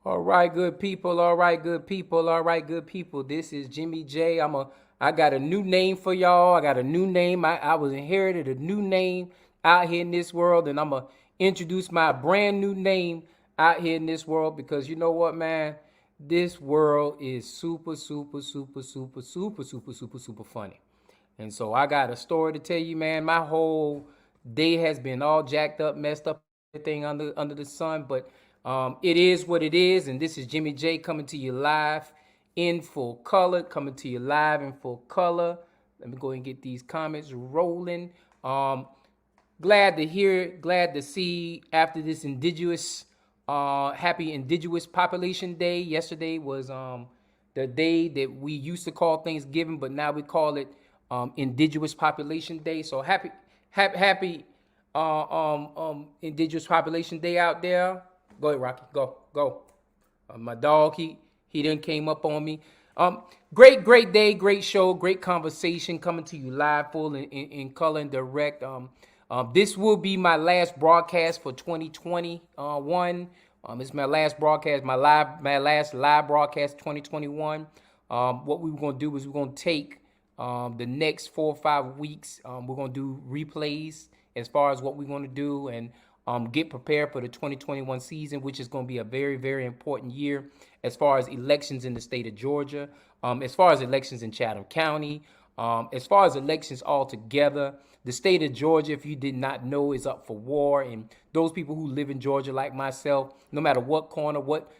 All right, good people. All right, good people. All right, good people. This is Jimmy J. I got a new name for y'all. I got a new name. I was inherited a new name out here in this world, and I'm gonna introduce my brand new name out here in this world because you know what, man? This world is super, super, super, super, super, super, super, super funny. And so I got a story to tell you, man. My whole day has been all jacked up, messed up, everything under the sun. But it is what it is. And this is Jimmy J coming to you live in full color, coming to you live in full color. Let me go and get these comments rolling. Glad to hear, glad to see after this indigenous, happy indigenous population day. Yesterday was the day that we used to call Thanksgiving, but now we call it indigenous population day. So happy indigenous population day out there. Go ahead, Rocky. Go. My dog, he done came up on me. Great day, great show, great conversation coming to you live, full in color and direct. This will be my last broadcast for 2021. It's my last broadcast, my last live broadcast 2021. What we're gonna do is we're gonna take the next 4 or 5 weeks. We're gonna do replays as far as what we're gonna do and get prepared for the 2021 season, which is going to be a very, very important year as far as elections in the state of Georgia, as far as elections in Chatham County, as far as elections altogether. The state of Georgia, if you did not know, is up for war. And those people who live in Georgia, like myself, no matter what corner, what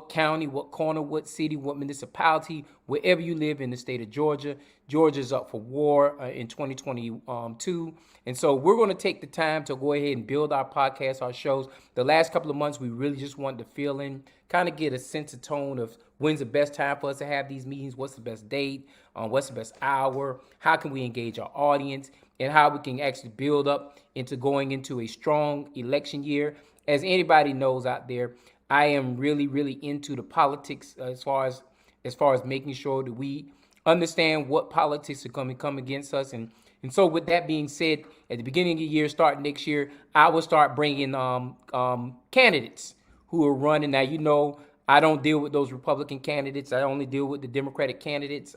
county, what corner, what city, what municipality, wherever you live in the state of Georgia, Georgia's up for war in 2022. And so we're going to take the time to go ahead and build our podcast, our shows. The last couple of months, we really just wanted to fill in, kind of get a sense of tone of when's the best time for us to have these meetings, what's the best date, what's the best hour, how can we engage our audience, and how we can actually build up into going into a strong election year. As anybody knows out there, I am really, really into the politics as far as making sure that we understand what politics are going to come against us. And so with that being said, at the beginning of the year, starting next year, I will start bringing candidates who are running. Now, you know, I don't deal with those Republican candidates. I only deal with the Democratic candidates.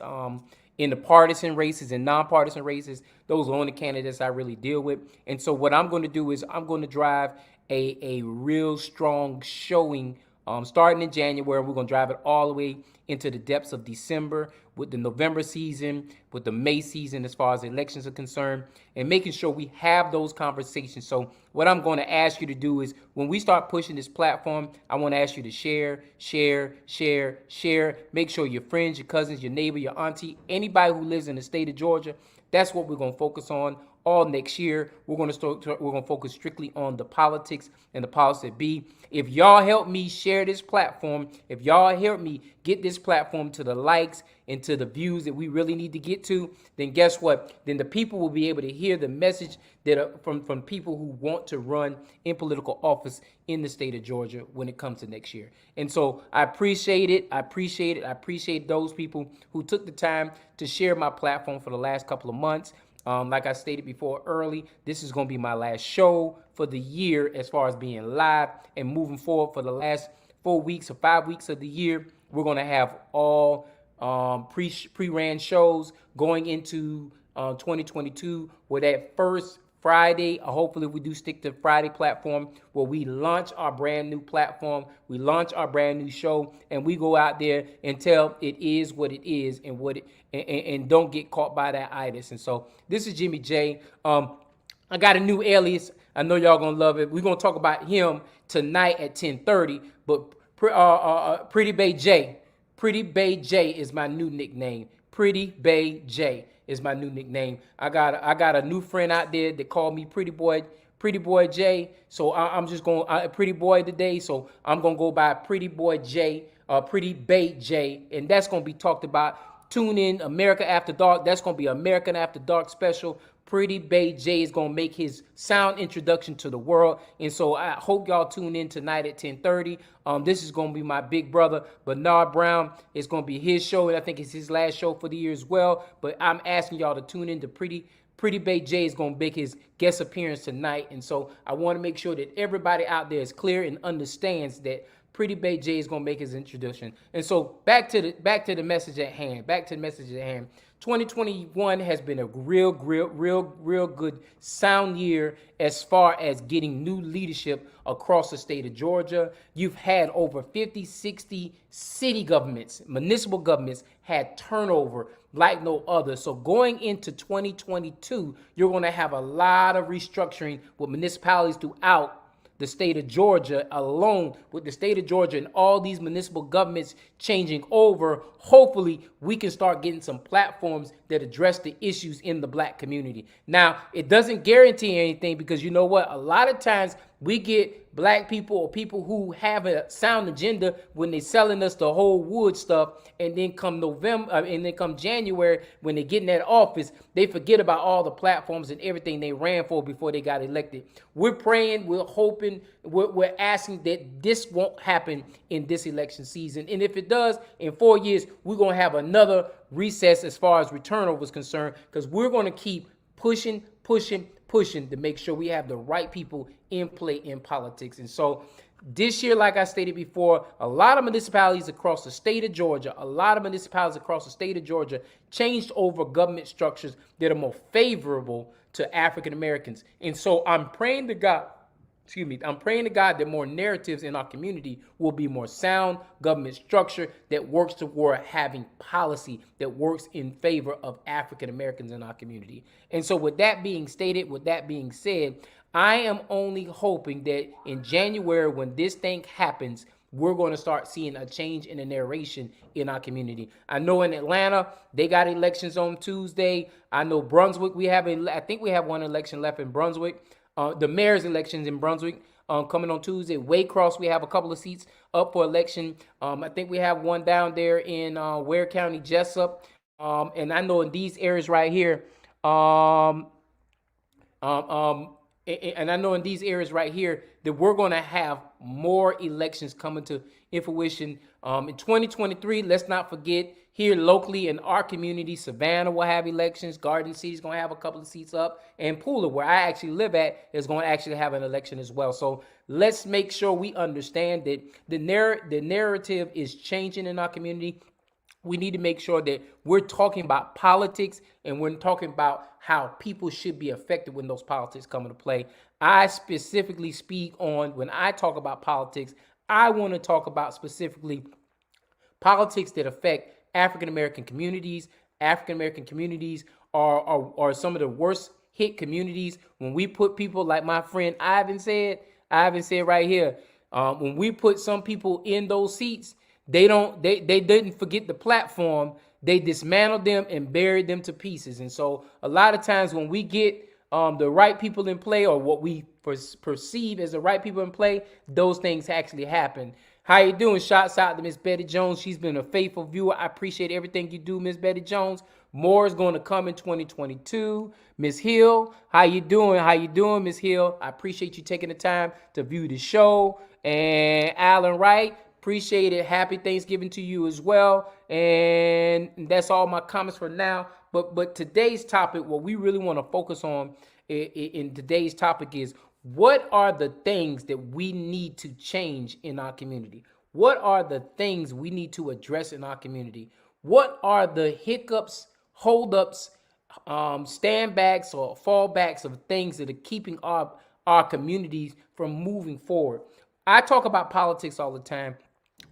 In the partisan races and nonpartisan races, those are the only candidates I really deal with. And so what I'm going to do is I'm going to drive a real strong showing starting in January. We're going to drive it all the way into the depths of December with the November season, with the May season as far as elections are concerned, and making sure we have those conversations. So what I'm going to ask you to do is when we start pushing this platform, I want to ask you to share. Make sure your friends, your cousins, your neighbor, your auntie, anybody who lives in the state of Georgia, that's what we're going to focus on all next year. We're going to focus strictly on the politics and the powers that be. If y'all help me share this platform, if y'all help me get this platform to the likes and to the views that we really need to get to, then guess what? Then the people will be able to hear the message that are from people who want to run in political office in the state of Georgia when it comes to next year. And so I appreciate it. I appreciate those people who took the time to share my platform for the last couple of months. Like I stated before early, this is going to be my last show for the year as far as being live, and moving forward for the last 4 weeks or 5 weeks of the year, we're going to have all pre-ran shows going into 2022, where that first Friday, hopefully we do stick to Friday platform, where we launch our brand new platform, we launch our brand new show, and we go out there and tell it is what it is, and and don't get caught by that itis. And so this is Jimmy J. I got a new alias. I know y'all gonna love it. We're gonna talk about him tonight at 10:30. But Pretty Bay J. Pretty Bay J is my new nickname. Pretty Bay J is my new nickname. I got a new friend out there that called me Pretty Boy J. So I'm just going Pretty Boy today. So I'm gonna go by Pretty Boy J, Pretty Bay J, and that's gonna be talked about. Tune in America After Dark. That's gonna be American After Dark special. Pretty Bay J is gonna make his sound introduction to the world, and so I hope y'all tune in tonight at 10:30. This is gonna be my big brother Bernard Brown. It's gonna be his show, and I think it's his last show for the year as well. But I'm asking y'all to tune in to Pretty Bay J is gonna make his guest appearance tonight, and so I want to make sure that everybody out there is clear and understands that Pretty Bay J is gonna make his introduction. And so back to the message at hand. Back to the message at hand. 2021 has been a real good sound year as far as getting new leadership across the state of Georgia. You've had over 50, 60 city governments, municipal governments had turnover like no other. So going into 2022, you're going to have a lot of restructuring with municipalities throughout the state of Georgia alone. With the state of Georgia and all these municipal governments changing over, hopefully we can start getting some platforms that address the issues in the black community. Now, it doesn't guarantee anything, because you know what? A lot of times we get black people or people who have a sound agenda when they're selling us the whole wood stuff, and then come January, when they get in that office, they forget about all the platforms and everything they ran for before they got elected. We're praying, we're hoping, we're asking that this won't happen in this election season. And if it does, in 4 years, we're going to have another recess as far as turnover is concerned, because we're going to keep pushing to make sure we have the right people in play in politics. And so this year, like I stated before, a lot of municipalities across the state of Georgia, changed over government structures that are more favorable to African Americans. And so I'm praying to God that more narratives in our community will be more sound government structure that works toward having policy that works in favor of African Americans in our community. And so with that being said, I am only hoping that in January, when this thing happens, we're going to start seeing a change in the narration in our community. I know in Atlanta, they got elections on Tuesday. I know Brunswick, I think we have one election left in Brunswick. The mayor's elections in Brunswick coming on Tuesday. Waycross, we have a couple of seats up for election. I think we have one down there in Ware County, Jessup. And I know in these areas right here, that we're going to have more elections coming to fruition. In 2023, let's not forget, here locally in our community, Savannah will have elections. Garden City's going to have a couple of seats up. And Pooler, where I actually live at, is going to actually have an election as well. So let's make sure we understand that the narrative is changing in our community. We need to make sure that we're talking about politics, and we're talking about how people should be affected when those politics come into play. I specifically speak on, when I talk about politics, I want to talk about specifically politics that affect African American communities. African American communities are some of the worst hit communities. When we put people like my friend Ivan said right here, when we put some people in those seats, they didn't forget the platform. They dismantled them and buried them to pieces. And so a lot of times when we get the right people in play, or what we perceive as the right people in play, those things actually happen. How you doing? Shouts out to Miss Betty Jones. She's been a faithful viewer. I appreciate everything you do, Miss Betty Jones. More is going to come in 2022. Miss Hill, how you doing, Miss Hill? I appreciate you taking the time to view the show. And Alan Wright, appreciate it. Happy Thanksgiving to you as well. And that's all my comments for now. But today's topic, what we really want to focus on in today's topic is, what are the things that we need to change in our community? What are the things we need to address in our community? What are the hiccups, holdups, standbacks, or fallbacks of things that are keeping our communities from moving forward? I talk about politics all the time.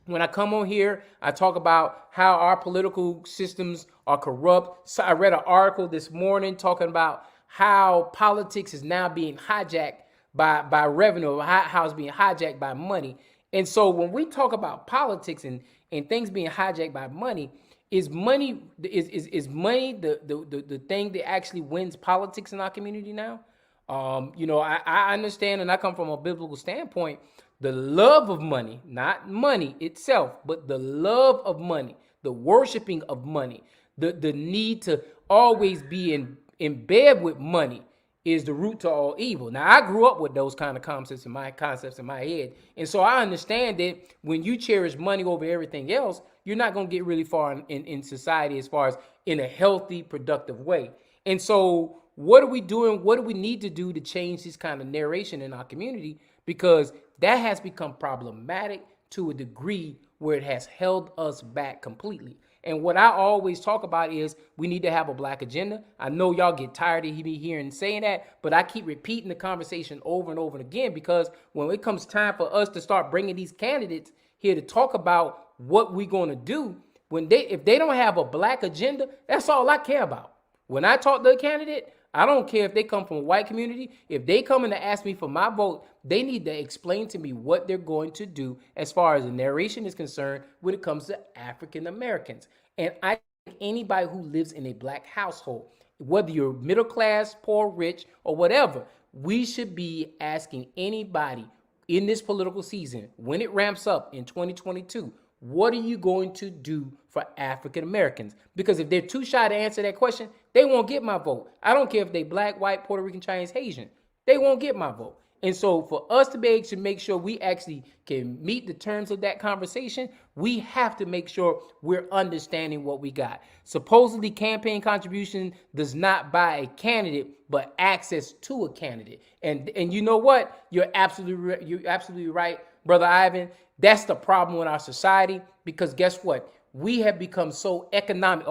When I come on here, I talk about how our political systems are corrupt. So I read an article this morning talking about how politics is now being hijacked by revenue, how it's being hijacked by money. And so when we talk about politics and things being hijacked by money, is money the thing that actually wins politics in our community now? I understand, and I come from a biblical standpoint, the love of money, not money itself, but the love of money, the worshiping of money, the need to always be in bed with money is the root to all evil. Now, I grew up with those kind of concepts in my head. And so I understand that when you cherish money over everything else, you're not going to get really far in society as far as in a healthy, productive way. And so what are we doing? What do we need to do to change this kind of narration in our community? Because that has become problematic to a degree where it has held us back completely. And what I always talk about is we need to have a black agenda. I know y'all get tired of me hearing saying that, but I keep repeating the conversation over and over again, because when it comes time for us to start bringing these candidates here to talk about what we're going to do, if they don't have a black agenda, that's all I care about. When I talk to a candidate, I don't care if they come from a white community. If they come in to ask me for my vote, they need to explain to me what they're going to do as far as the narration is concerned when it comes to African Americans. And I think anybody who lives in a black household, whether you're middle class, poor, rich, or whatever, we should be asking anybody in this political season, when it ramps up in 2022, what are you going to do for African Americans? Because if they're too shy to answer that question, they won't get my vote. I don't care if they black, white, Puerto Rican, Chinese, Haitian. They won't get my vote. And so for us to be able to make sure we actually can meet the terms of that conversation, we have to make sure we're understanding what we got. Supposedly campaign contribution does not buy a candidate, but access to a candidate. And you know what? You're absolutely right, Brother Ivan. That's the problem with our society, because guess what? We have become so economic.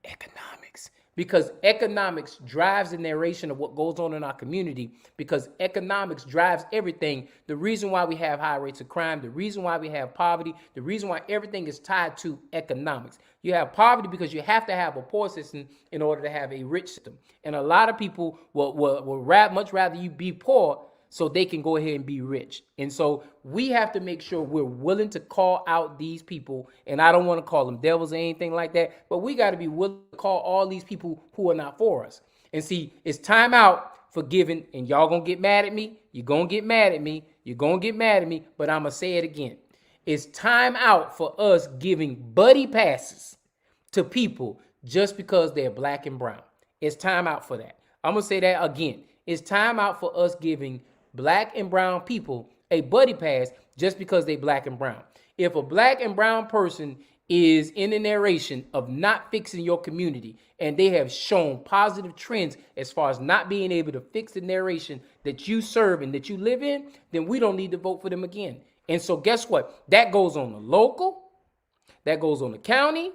Economics. Because economics drives the narration of what goes on in our community, because economics drives everything. The reason why we have high rates of crime, the reason why we have poverty, the reason why everything is tied to economics. You have poverty because you have to have a poor system in order to have a rich system. And a lot of people will much rather you be poor so they can go ahead and be rich. And so we have to make sure we're willing to call out these people. And I don't want to call them devils or anything like that, but we got to be willing to call all these people who are not for us. And see, it's time out for giving, and y'all gonna get mad at me. You're gonna get mad at me. You're gonna get mad at me, but I'm gonna say it again. It's time out for us giving buddy passes to people just because they're black and brown. It's time out for that. I'm gonna say that again. It's time out for us giving black and brown people a buddy pass just because they black and brown. If a black and brown person is in the narration of not fixing your community, and they have shown positive trends as far as not being able to fix the narration that you serve and that you live in, then we don't need to vote for them again. And so guess what? That goes on the local, that goes on the county,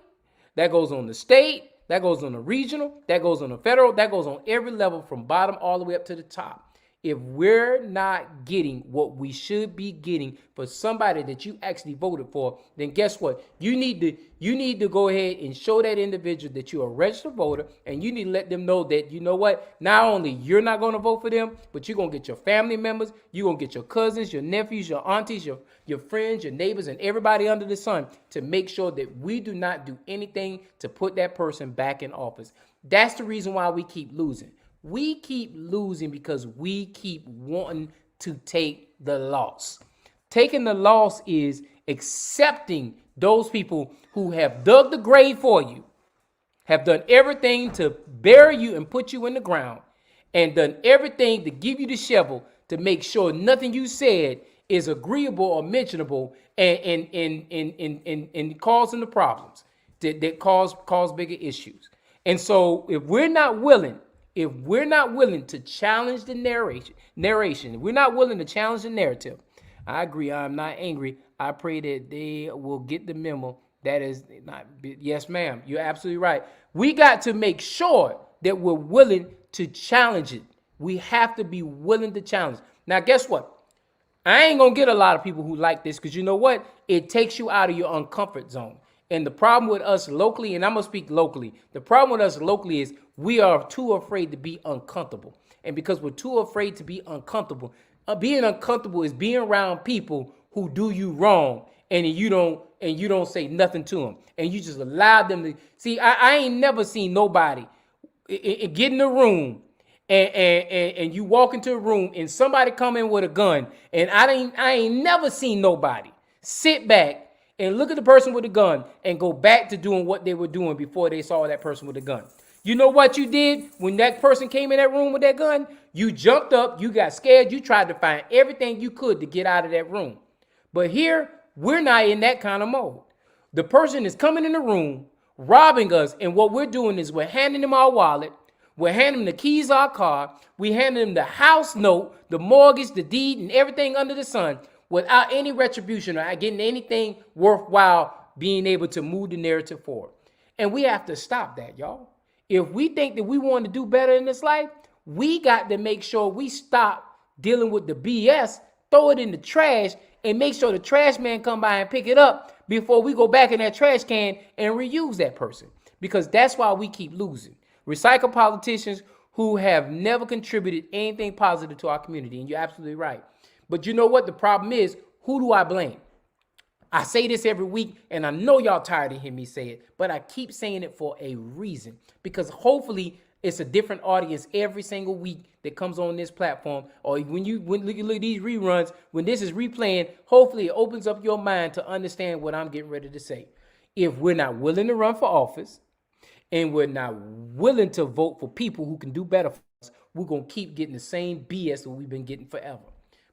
that goes on the state, that goes on the regional, that goes on the federal, that goes on every level from bottom all the way up to the top. If we're not getting what we should be getting for somebody that you actually voted for, then guess what? You need to go ahead and show that individual that you're a registered voter, and you need to let them know that, you know what, not only you're not going to vote for them, but you're going to get your family members, you're going to get your cousins, your nephews, your aunties, your friends, your neighbors, and everybody under the sun to make sure that we do not do anything to put that person back in office. That's the reason why we keep losing. We keep losing because we keep wanting to take the loss. Taking the loss is accepting those people who have dug the grave for you, have done everything to bury you and put you in the ground, and done everything to give you the shovel to make sure nothing you said is agreeable or mentionable, and causing the problems that cause bigger issues. And so if we're not willing to challenge the narration, if we're not willing to challenge the narrative, I agree, I'm not angry. I pray that they will get the memo. That is not, yes, ma'am, you're absolutely right. We got to make sure that we're willing to challenge it. We have to be willing to challenge. Now, guess what? I ain't going to get a lot of people who like this, because you know what? It takes you out of your uncomfort zone. And the problem with us locally, and I'm going to speak locally, the problem with us locally is we are too afraid to be uncomfortable. And because we're too afraid to be uncomfortable, being uncomfortable is being around people who do you wrong, and you don't say nothing to them. And you just allow them to see. I ain't never seen nobody get in the room and you walk into a room and somebody come in with a gun, and I ain't never seen nobody sit back and look at the person with the gun and go back to doing what they were doing before they saw that person with the gun. You know what you did when that person came in that room with that gun? You jumped up, you got scared, you tried to find everything you could to get out of that room. But here, we're not in that kind of mode. The person is coming in the room, robbing us, and what we're doing is we're handing them our wallet, we're handing them the keys to our car, we handing them the house note, the mortgage, the deed, and everything under the sun. without any retribution or getting anything worthwhile being able to move the narrative forward. And we have to stop that, y'all. If we think that we want to do better in this life, we got to make sure we stop dealing with the BS, throw it in the trash, and make sure the trash man come by and pick it up before we go back in that trash can and reuse that person. Because that's why we keep losing. Recycle politicians who have never contributed anything positive to our community. And you're absolutely right. But you know what? The problem is, who do I blame? I say this every week, and I know y'all tired of hearing me say it, but I keep saying it for a reason. Because hopefully it's a different audience every single week that comes on this platform. Or when you look at these reruns, when this is replaying, hopefully it opens up your mind to understand what I'm getting ready to say. If we're not willing to run for office, and we're not willing to vote for people who can do better for us, we're going to keep getting the same BS that we've been getting forever.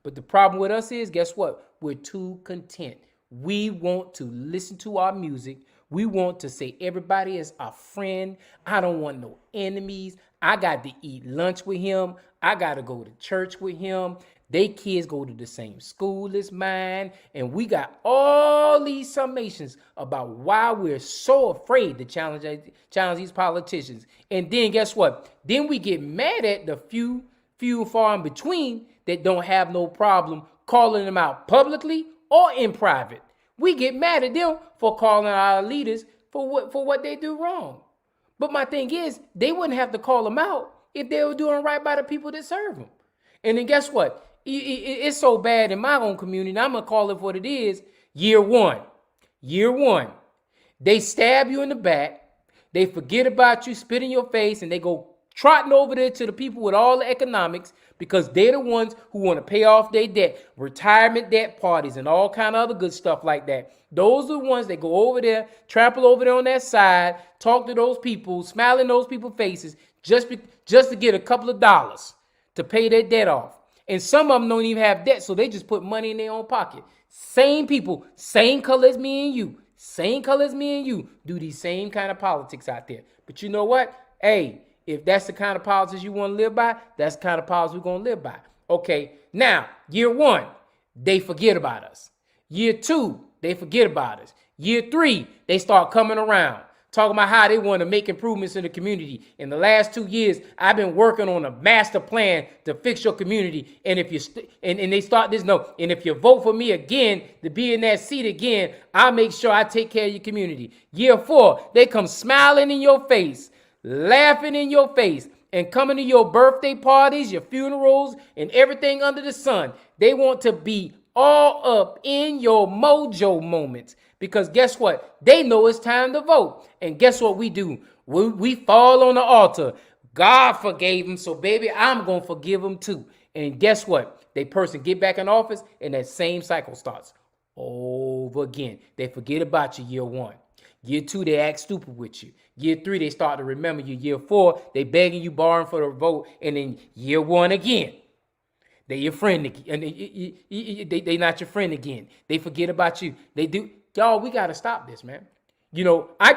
But the problem with us is, guess what? We're too content. We want to listen to our music. We want to say everybody is our friend. I don't want no enemies. I got to eat lunch with him. I got to go to church with him. They kids go to the same school as mine. And we got all these summations about why we're so afraid to challenge these politicians. And then guess what? Then we get mad at the few far in between that don't have no problem calling them out publicly or in private. We get mad at them for calling our leaders for what they do wrong. But my thing is, they wouldn't have to call them out if they were doing right by the people that serve them. And then guess what? It's so bad in my own community, I'm going to call it what it is. Year one. They stab you in the back. They forget about you, spit in your face, and they go trotting over there to the people with all the economics because they're the ones who want to pay off their debt, retirement debt parties, and all kind of other good stuff like that. Those are the ones that go over there, trample over there on that side, talk to those people, smile in those people's faces just to get a couple of dollars to pay their debt off. And some of them don't even have debt, so they just put money in their own pocket. Same people, same color as me and you, do these same kind of politics out there. But you know what? Hey, if that's the kind of politics you want to live by, that's the kind of politics we're going to live by. Okay, now, year one, they forget about us. Year two, they forget about us. Year three, they start coming around, talking about how they want to make improvements in the community. In the last 2 years, I've been working on a master plan to fix your community. And if you and they start this note, and if you vote for me again to be in that seat again, I'll make sure I take care of your community. Year four, they come smiling in your face, laughing in your face, and coming to your birthday parties, your funerals, and everything under the sun. They want to be all up in your mojo moments. Because guess what? They know it's time to vote. And guess what we do? We fall on the altar. God forgave them, so baby, I'm going to forgive them too. And guess what? They person get back in office, and that same cycle starts over again. They forget about you year one. Year two, they act stupid with you. Year three, they start to remember you. Year four, they begging you, borrowing for the vote. And then year one again, they your friend again. And they not your friend again. They forget about you. They do. Y'all, we got to stop this, man. You know, I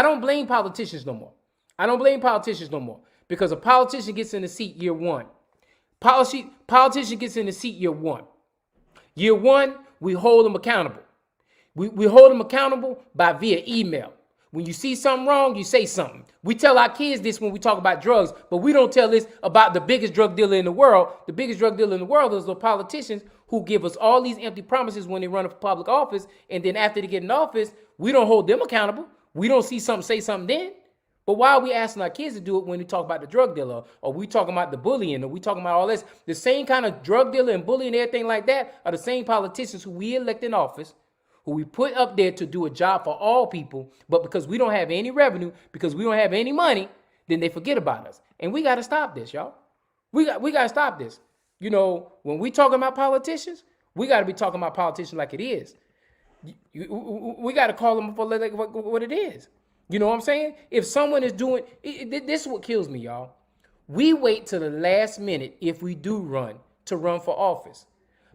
don't blame politicians no more. I don't blame politicians no more. Because a politician gets in the seat year one. Politician gets in the seat year one. Year one, we hold them accountable. We hold them accountable via email. When you see something wrong, you say something. We tell our kids this when we talk about drugs, but we don't tell this about the biggest drug dealer in the world. The biggest drug dealer in the world is the politicians who give us all these empty promises when they run for public office. And then after they get in office, we don't hold them accountable. We don't see something, say something then. But why are we asking our kids to do it when we talk about the drug dealer, or we talking about the bullying, or we talking about all this? The same kind of drug dealer and bullying and everything like that are the same politicians who we elect in office, who we put up there to do a job for all people, but because we don't have any revenue, because we don't have any money, then they forget about us. And we got to stop this, y'all. We got to stop this. You know, when we talking about politicians, we got to be talking about politicians like it is. We got to call them for what it is. You know what I'm saying? If someone is doing, this is what kills me, y'all. We wait till the last minute if we do run for office.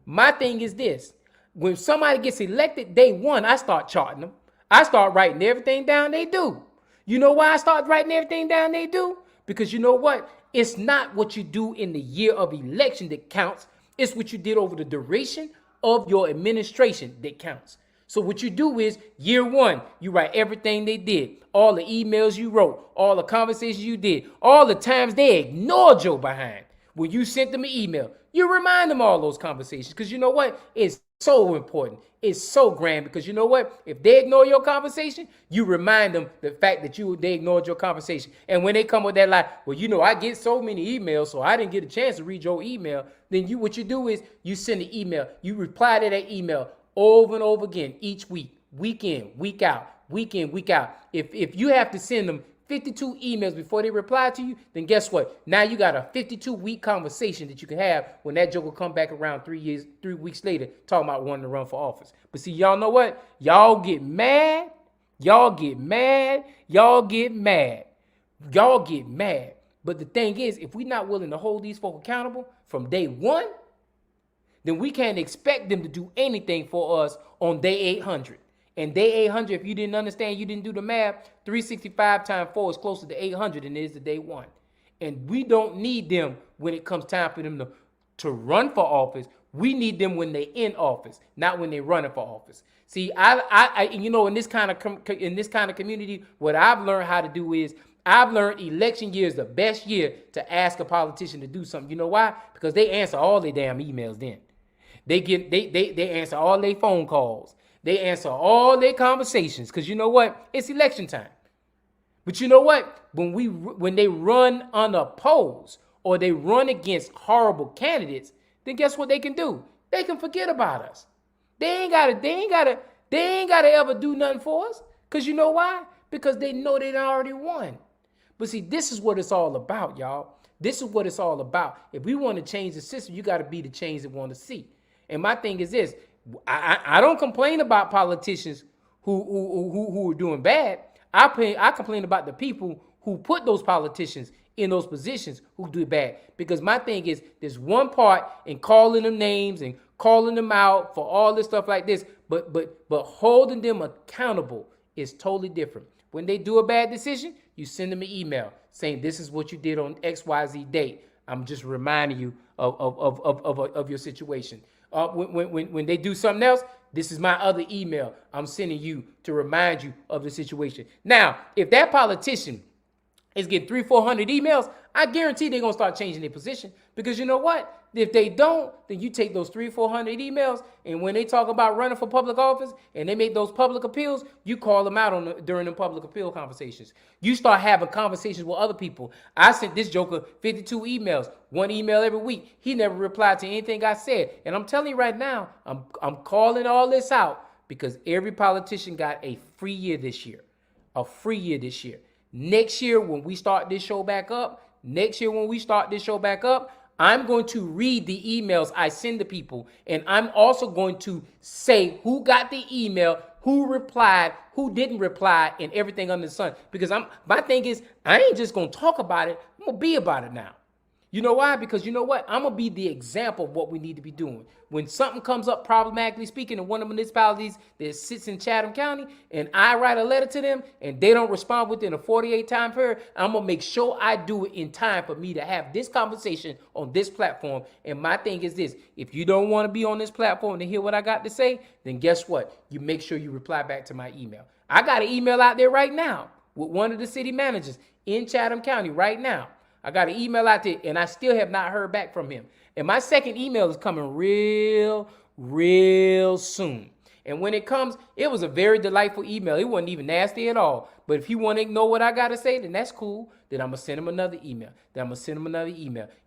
My thing is this. When somebody gets elected, day one, I start charting them. I start writing everything down they do. You know why I start writing everything down they do? Because you know what? It's not what you do in the year of election that counts. It's what you did over the duration of your administration that counts. So what you do is year one, you write everything they did, all the emails you wrote, all the conversations you did, all the times they ignored your behind. When you sent them an email, you remind them all those conversations because you know what? It's so important. It's so grand because you know what? If they ignore your conversation, you remind them the fact that they ignored your conversation. And when they come with that lie, well, you know, I get so many emails, so I didn't get a chance to read your email. Then what you do is you send an email. You reply to that email over and over again each week, week in, week out, week in, week out. If you have to send them 52 emails before they reply to you, then guess what? Now you got a 52-week conversation that you can have when that joker come back around 3 weeks later talking about wanting to run for office. But see, y'all know what? Y'all get mad. Y'all get mad. Y'all get mad. Y'all get mad. But the thing is, if we're not willing to hold these folk accountable from day one, then we can't expect them to do anything for us on day 800. And day 800, if you didn't understand, you didn't do the math, 365 times 4 is closer to 800 than it is to day one. And we don't need them when it comes time for them to run for office. We need them when they're in office, not when they're running for office. See, I you know, in this kind of community, what I've learned how to do is I've learned election year is the best year to ask a politician to do something. You know why? Because they answer all their damn emails then. They answer all their phone calls. They answer all their conversations because you know what? It's election time. But you know what? When they run unopposed or they run against horrible candidates, then guess what they can do? They can forget about us. They ain't gotta ever do nothing for us. Because you know why? Because they know they already won. But see, this is what it's all about, y'all. This is what it's all about. If we want to change the system, you got to be the change that we want to see. And my thing is this. I don't complain about politicians who are doing bad. I complain about the people who put those politicians in those positions who do bad. Because my thing is, there's one part in calling them names and calling them out for all this stuff like this, but holding them accountable is totally different. When they do a bad decision, you send them an email saying this is what you did on XYZ date. I'm just reminding you of your situation. When they do something else, this is my other email I'm sending you to remind you of the situation. Now, if that politician is getting 300-400 emails, I guarantee they're going to start changing their position. Because you know what? If they don't, then you take those 300-400 emails, and when they talk about running for public office and they make those public appeals, you call them out during the public appeal conversations. You start having conversations with other people. I sent this joker 52 emails, one email every week. He never replied to anything I said. And I'm telling you right now, I'm calling all this out because every politician got a free year this year. A free year this year. Next year, when we start this show back up, I'm going to read the emails I send to people, and I'm also going to say who got the email, who replied, who didn't reply, and everything under the sun. Because my thing is, I ain't just going to talk about it. I'm going to be about it now. You know why? Because you know what? I'm going to be the example of what we need to be doing. When something comes up, problematically speaking, in one of the municipalities that sits in Chatham County, and I write a letter to them, and they don't respond within a 48-time period, I'm going to make sure I do it in time for me to have this conversation on this platform. And my thing is this. If you don't want to be on this platform to hear what I got to say, then guess what? You make sure you reply back to my email. I got an email out there right now with one of the city managers in Chatham County right now. I got an email out there, and I still have not heard back from him. And my second email is coming real soon. And when it comes, it was a very delightful email. It wasn't even nasty at all. But if you want to know what I got to say, then that's cool. Then I'm going to send him another email.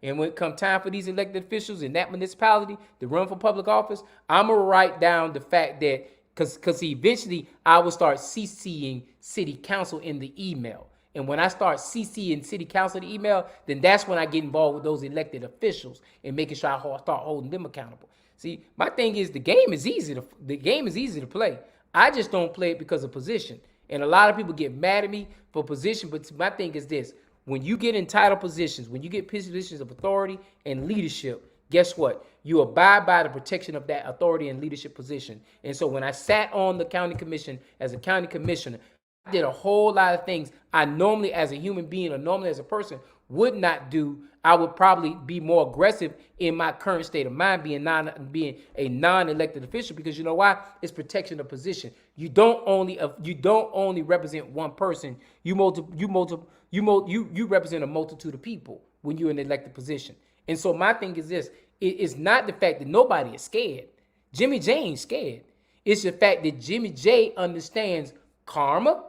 And when it comes time for these elected officials in that municipality to run for public office, I'm going to write down the fact that, because eventually I will start CCing city council in the email. And when I start CCing city council the email, then that's when I get involved with those elected officials and making sure I start holding them accountable. See, my thing is the game is easy to play. I just don't play it because of position. And a lot of people get mad at me for position, but my thing is this. When you get in title positions, when you get positions of authority and leadership, guess what? You abide by the protection of that authority and leadership position. And so when I sat on the county commission as a county commissioner, I did a whole lot of things I normally as a human being or normally as a person would not do, I would probably be more aggressive in my current state of mind, being a non-elected official, because you know why? It's protection of position. You don't only represent one person. You represent a multitude of people when you're in an elected position. And so my thing is this: it's not the fact that nobody is scared. Jimmy J ain't scared. It's the fact that Jimmy J understands karma,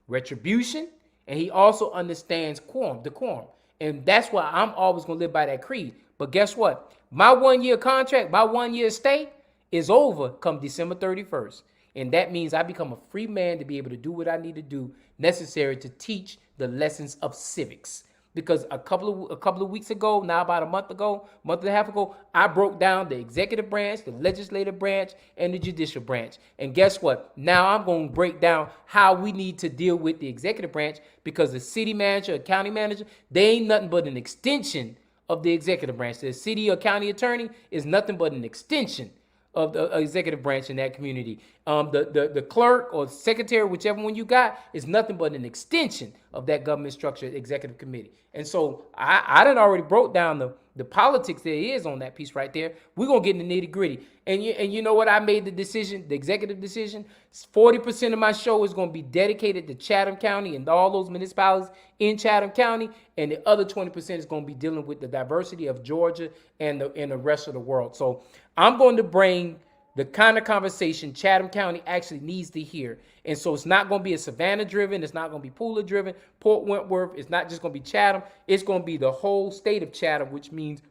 retribution, and he also understands decorum. And that's why I'm always going to live by that creed. But guess what? My 1 year contract, my 1 year stay is over come December 31st. And that means I become a free man to be able to do what I need to do necessary to teach the lessons of civics. Because a couple of weeks ago, now about a month and a half ago, I broke down the executive branch, the legislative branch, and the judicial branch. And guess what? Now I'm going to break down how we need to deal with the executive branch, because the city manager, or county manager, they ain't nothing but an extension of the executive branch. The city or county attorney is nothing but an extension of the executive branch in that community. The clerk or secretary, whichever one you got, is nothing but an extension of that government structure, executive committee. And so I done already broke down the politics there is on that piece right there. We're going to get in the nitty gritty. And you know what? I made the decision, the executive decision. 40% of my show is going to be dedicated to Chatham County and all those municipalities in Chatham County. And the other 20% is going to be dealing with the diversity of Georgia and the rest of the world. So I'm going to bring the kind of conversation Chatham County actually needs to hear. And so it's not going to be a Savannah driven. It's not going to be Pooler driven, Port Wentworth. It's not just going to be Chatham. It's going to be the whole state of Chatham, which means,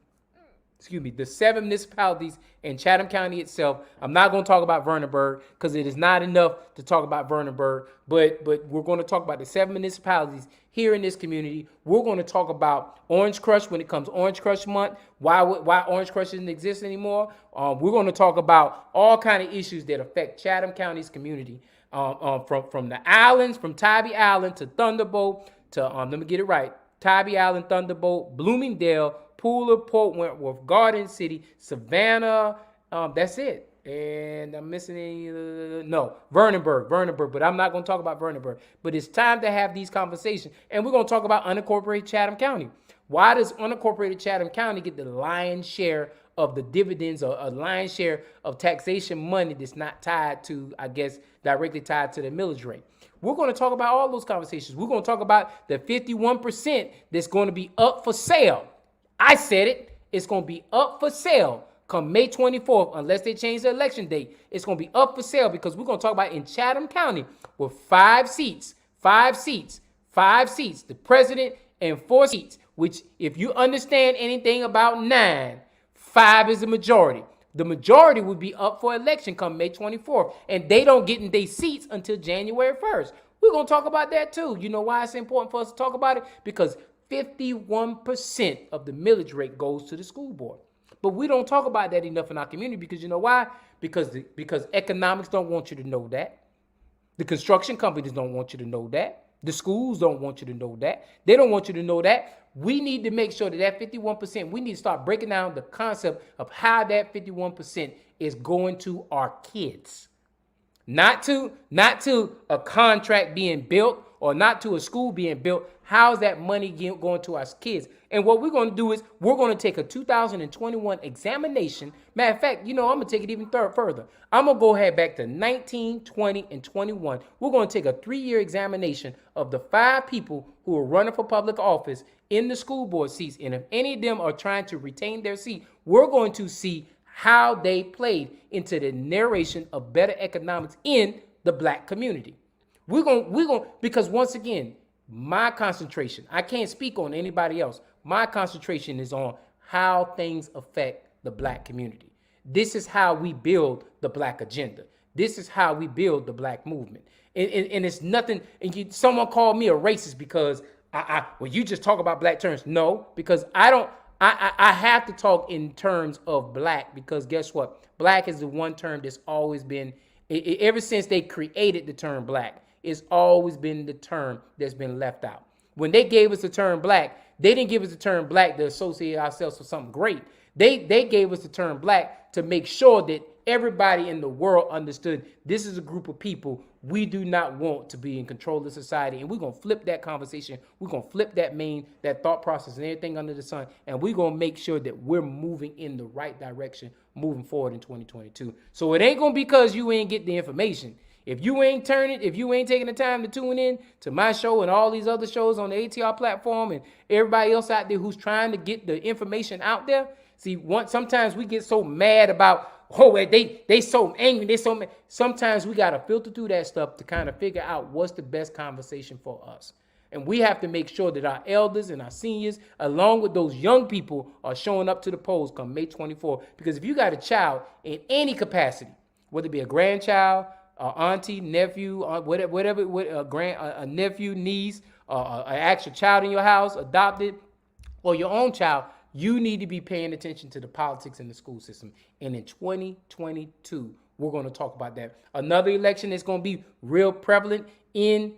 the 7 municipalities in Chatham County itself. I'm not going to talk about Vernonburg because it is not enough to talk about Vernonburg, but we're going to talk about the 7 municipalities here in this community. We're going to talk about Orange Crush when it comes Orange Crush month, why Orange Crush doesn't exist anymore. We're going to talk about all kind of issues that affect Chatham County's community, from the islands, from Tybee Island to Thunderbolt to, let me get it right, Tybee Island, Thunderbolt, Bloomingdale, Pooler, Port Wentworth, Garden City, Savannah. That's it. And I'm missing any. Vernonburg. But I'm not going to talk about Vernonburg. But it's time to have these conversations. And we're going to talk about unincorporated Chatham County. Why does unincorporated Chatham County get the lion's share of the dividends, or a lion's share of taxation money that's not tied to, I guess, directly tied to the millage rate? We're going to talk about all those conversations. We're going to talk about the 51% that's going to be up for sale. I said it. It's going to be up for sale come May 24th, unless they change the election date. It's going to be up for sale because we're going to talk about in Chatham County with 5 seats, the president and 4 seats, which if you understand anything about 9, 5 is the majority. The majority would be up for election come May 24th, and they don't get in their seats until January 1st. We're going to talk about that too. You know why it's important for us to talk about it? Because 51% of the millage rate goes to the school board. But we don't talk about that enough in our community because you know why? Because economics don't want you to know that. The construction companies don't want you to know that. The schools don't want you to know that. They don't want you to know that. We need to make sure that 51%, we need to start breaking down the concept of how that 51% is going to our kids. Not to a contract being built or not to a school being built. How's that money going to our kids? And what we're going to do is we're going to take a 2021 examination. Matter of fact, I'm going to take it even further. I'm going to go ahead back to 19, 20, and 21. We're going to take a 3-year examination of the 5 people who are running for public office in the school board seats. And if any of them are trying to retain their seat, we're going to see how they played into the narration of better economics in the black community. We're going because once again, my concentration, I can't speak on anybody else. My concentration is on how things affect the black community. This is how we build the black agenda. This is how we build the black movement. And it's nothing, and someone called me a racist because you just talk about black terms. No, because I have to talk in terms of black because guess what? Black is the one term that's always been, ever since they created the term black, it's always been the term that's been left out. When they gave us the term black, they didn't give us the term black to associate ourselves with something great. They gave us the term black to make sure that everybody in the world understood this is a group of people we do not want to be in control of society. And we're going to flip that conversation. We're going to flip that thought process and everything under the sun. And we're going to make sure that we're moving in the right direction moving forward in 2022. So it ain't going to be because you ain't get the information. If you ain't taking the time to tune in to my show and all these other shows on the ATR platform and everybody else out there who's trying to get the information out there, sometimes we get so mad about, they so angry, they so mad. Sometimes we got to filter through that stuff to kind of figure out what's the best conversation for us. And we have to make sure that our elders and our seniors, along with those young people, are showing up to the polls come May 24th. Because if you got a child in any capacity, whether it be a grandchild, auntie, nephew, whatever, a nephew, niece, an actual child in your house, adopted, or your own child, you need to be paying attention to the politics in the school system. And in 2022, we're going to talk about that. Another election that's going to be real prevalent in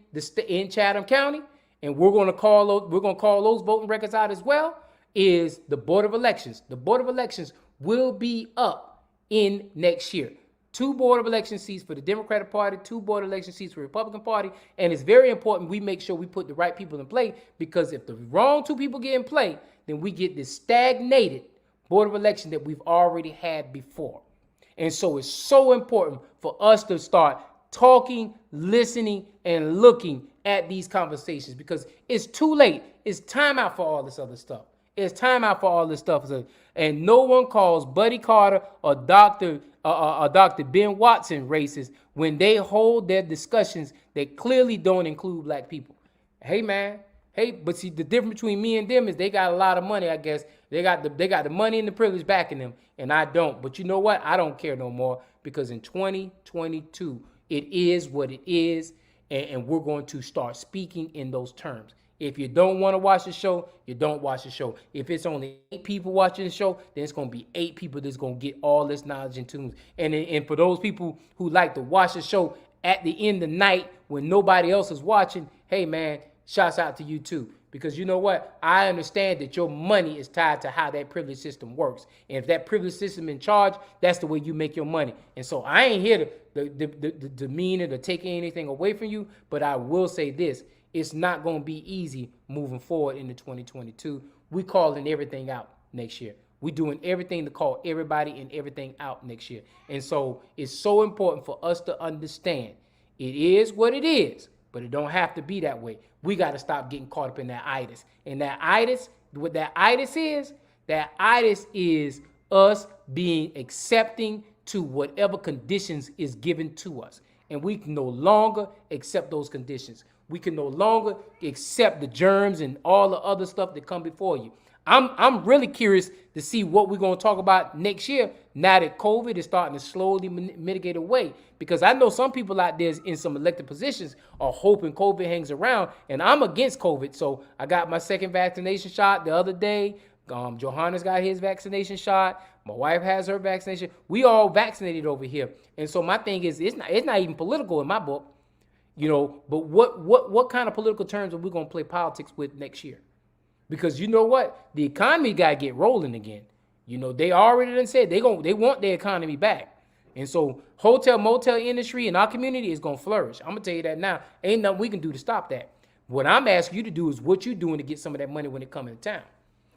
Chatham County, and we're going to call those voting records out as well, is the Board of Elections. The Board of Elections will be up in next year. 2 Board of Election seats for the Democratic Party, 2 Board of Election seats for the Republican Party. And it's very important we make sure we put the right people in play, because if the wrong 2 people get in play, then we get this stagnated Board of Election that we've already had before. And so it's so important for us to start talking, listening, and looking at these conversations, because it's too late. It's time out for all this other stuff. It's time out for all this stuff. And no one calls Buddy Carter or Dr. Ben Watson racist when they hold their discussions that clearly don't include black people. Hey, man. Hey, but see, the difference between me and them is they got a lot of money, I guess. They got the money and the privilege backing them, and I don't. But you know what? I don't care no more, because in 2022, it is what it is, and we're going to start speaking in those terms. If you don't want to watch the show, you don't watch the show. If it's only 8 people watching the show, then it's going to be 8 people that's going to get all this knowledge and tunes. And for those people who like to watch the show at the end of the night when nobody else is watching, hey, man, shouts out to you too. Because you know what? I understand that your money is tied to how that privilege system works. And if that privilege system in charge, that's the way you make your money. And so I ain't here to demean it or take anything away from you, but I will say this. It's not going to be easy moving forward into 2022. We calling everything out next year. We're doing everything to call everybody and everything out next year. And so it's so important for us to understand it is what it is, but it don't have to be that way. We got to stop getting caught up in that itis. And what that itis is us being accepting to whatever conditions is given to us. And we can no longer accept those conditions. We can no longer accept the germs and all the other stuff that come before you. I'm really curious to see what we're going to talk about next year now that COVID is starting to slowly mitigate away. Because I know some people out there in some elected positions are hoping COVID hangs around, and I'm against COVID. So I got my second vaccination shot the other day. Johannes got his vaccination shot. My wife has her vaccination. We all vaccinated over here. And so my thing is, it's not even political in my book, you know. But what kind of political terms are we going to play politics with next year? Because you know what? The economy got to get rolling again. You know, they already done said they want their economy back. And so hotel, motel industry in our community is going to flourish. I'm going to tell you that now. Ain't nothing we can do to stop that. What I'm asking you to do is what you doing to get some of that money when it comes into town.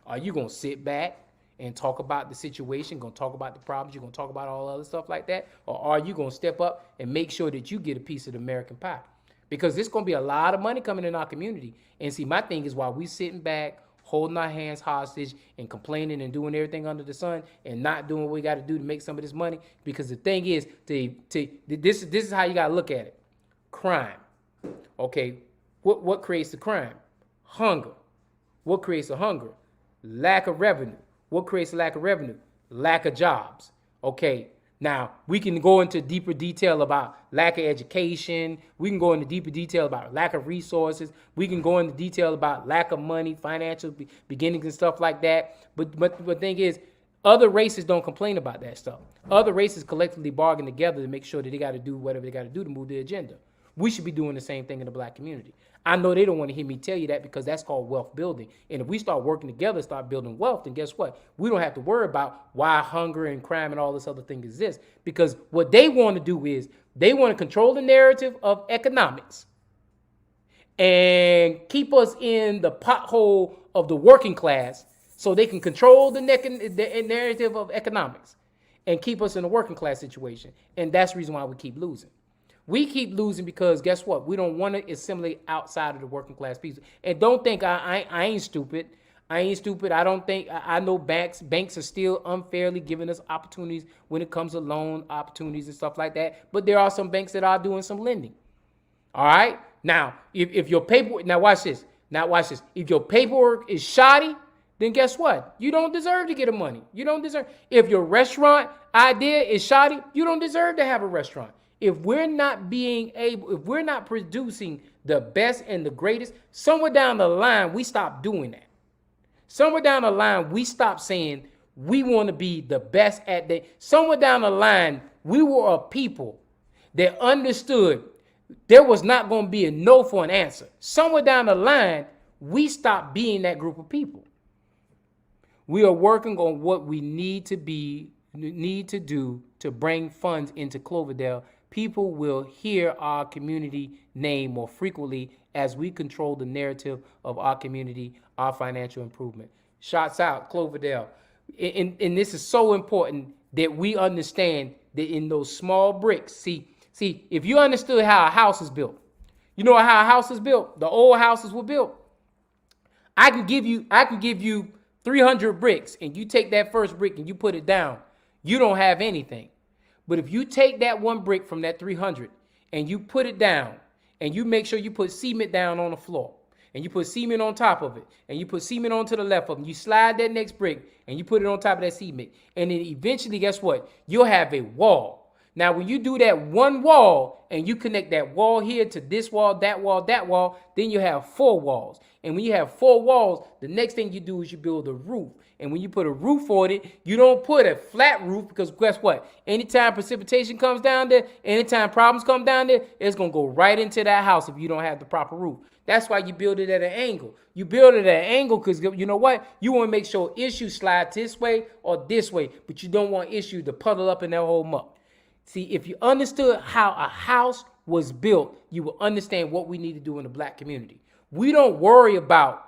Are you going to sit back and talk about the situation, going to talk about the problems, you're going to talk about all other stuff like that? Or are you going to step up and make sure that you get a piece of the American pie? Because there's going to be a lot of money coming in our community. And see, my thing is, while we sitting back, holding our hands hostage and complaining and doing everything under the sun and not doing what we got to do to make some of this money, because the thing is, this is how you got to look at it. Crime. Okay, what creates the crime? Hunger. What creates the hunger? Lack of revenue. What creates lack of revenue? Lack of jobs. Okay. Now, we can go into deeper detail about lack of education. We can go into deeper detail about lack of resources. We can go into detail about lack of money, financial beginnings and stuff like that. But the thing is, other races don't complain about that stuff. Other races collectively bargain together to make sure that they got to do whatever they got to do to move the agenda. We should be doing the same thing in the black community. I know they don't want to hear me tell you that because that's called wealth building. And if we start working together, start building wealth, then guess what? We don't have to worry about why hunger and crime and all this other thing exists. Because what they want to do is they want to control the narrative of economics and keep us in the pothole of the working class so they can control the narrative of economics and keep us in a working class situation. And that's the reason why we keep losing. We keep losing because guess what? We don't want to assimilate outside of the working class people. And don't think I ain't stupid. I ain't stupid. I don't think I know banks are still unfairly giving us opportunities when it comes to loan opportunities and stuff like that. But there are some banks that are doing some lending. All right. Now, if your paperwork, now watch this. If your paperwork is shoddy, then guess what? You don't deserve to get the money. You don't deserve. If your restaurant idea is shoddy, you don't deserve to have a restaurant. If we're not producing the best and the greatest, somewhere down the line, we stop doing that. Somewhere down the line, we stop saying we want to be the best at that. Somewhere down the line, we were a people that understood there was not going to be a no for an answer. Somewhere down the line, we stopped being that group of people. We are working on what we need to do to bring funds into Cloverdale. People will hear our community name more frequently as we control the narrative of our community, our financial improvement. Shots out, Cloverdale. And this is so important that we understand that in those small bricks, see, if you understood how a house is built, you know how a house is built? The old houses were built. I can give you 300 bricks and you take that first brick and you put it down. You don't have anything. But if you take that one brick from that 300 and you put it down and you make sure you put cement down on the floor and you put cement on top of it and you put cement on to the left of it, you slide that next brick and you put it on top of that cement. And then eventually, guess what? You'll have a wall. Now, when you do that one wall and you connect that wall here to this wall, that wall, then you have 4 walls. And when you have 4 walls, the next thing you do is you build a roof. And when you put a roof on it, you don't put a flat roof because guess what? Anytime precipitation comes down there, anytime problems come down there, it's going to go right into that house if you don't have the proper roof. That's why you build it at an angle. You build it at an angle because you know what? You want to make sure issues slide this way or this way, but you don't want issues to puddle up in that whole muck. See, if you understood how a house was built, you will understand what we need to do in the black community. We don't worry about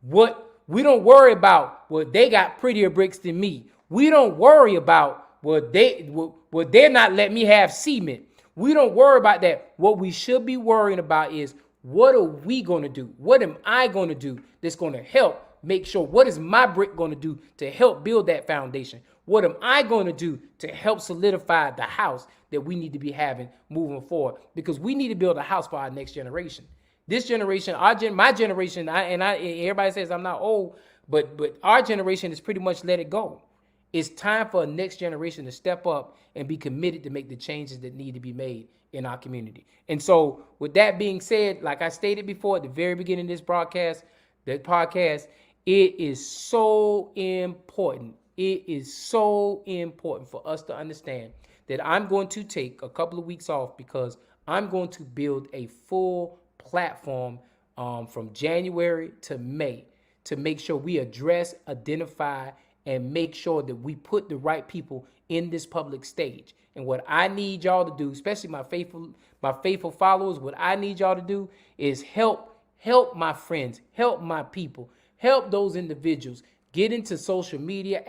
well, they got prettier bricks than me. We don't worry about, they're not letting me have cement. We don't worry about that. What we should be worrying about is, what are we going to do? What am I going to do that's going to help make sure, what is my brick going to do to help build that foundation? What am I going to do to help solidify the house that we need to be having moving forward? Because we need to build a house for our next generation. This generation, my generation, everybody says I'm not old, but our generation is pretty much let it go. It's time for a next generation to step up and be committed to make the changes that need to be made in our community. And so with that being said, like I stated before at the very beginning of this podcast, it is so important. It is so important for us to understand that I'm going to take a couple of weeks off because I'm going to build a full platform from January to May to make sure we address, identify, and make sure that we put the right people in this public stage. And what I need y'all to do, especially my faithful followers, what I need y'all to do is help my friends, help my people, help those individuals get into social media